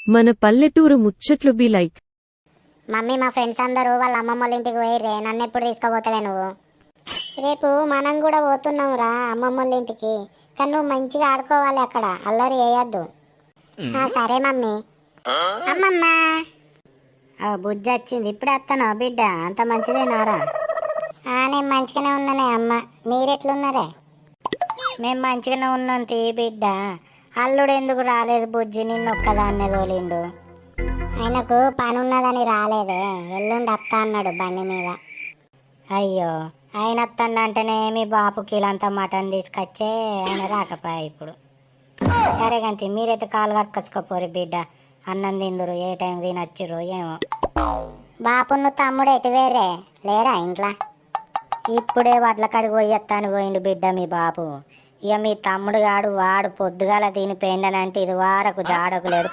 మన పల్లెటూరు ముచ్చట్లు బి లైక్. మమ్మీ మా ఫ్రెండ్స్ అందరూ వాళ్ళ అమ్మమ్మ వాళ్ళ ఇంటికి పోయిర్రే, నన్ను ఎప్పుడు తీసుకుపోతావే నువ్వు? రేపు మనం కూడా పోతున్నాం రా అమ్మమ్మ వాళ్ళ ఇంటికి, కానీ నువ్వు మంచిగా ఆడుకోవాలి, అక్కడ అల్లరి వేయద్దు. సరే మమ్మీ. అమ్మమ్మ బుజ్జి వచ్చింది, ఇప్పుడే వస్తాను బిడ్డ, అంత మంచిదేనారా? నేను మంచిగానే ఉన్నానే అమ్మ, మీరెట్లున్నారే? మేము మంచిగానే ఉన్నాం తీ బిడ్డ. అల్లుడు ఎందుకు రాలేదు బుజ్జి, నిన్ను ఒక్కదాన్నే తోలిండు. ఆయనకు పని ఉన్నదని రాలేదే, ఎల్లుండి వస్తా అన్నాడు బండి మీద. అయ్యో, ఆయన వస్తానంటేనే మీ బాపు కిలంతా మటన్ తీసుకొచ్చే ఆయన రాకపోయా ఇప్పుడు. సరే గంతి, మీరైతే కాలు కట్టుకొచ్చుకోపోరు బిడ్డ, అన్నం తిందురు, ఏ టైం తినొచ్చిర్రు ఏమో. బాపును తమ్ముడు ఎటు వేరే లేరా ఇంట్లో? ఇప్పుడే వడ్ల కడిగి పోయొత్తాను పోయిండు బిడ్డ మీ బాపు. ఇక మీ తమ్ముడు గాడు వాడు పొద్దుగాల తిని పెండనంటే ఇది వారకు జాడకు లేడు.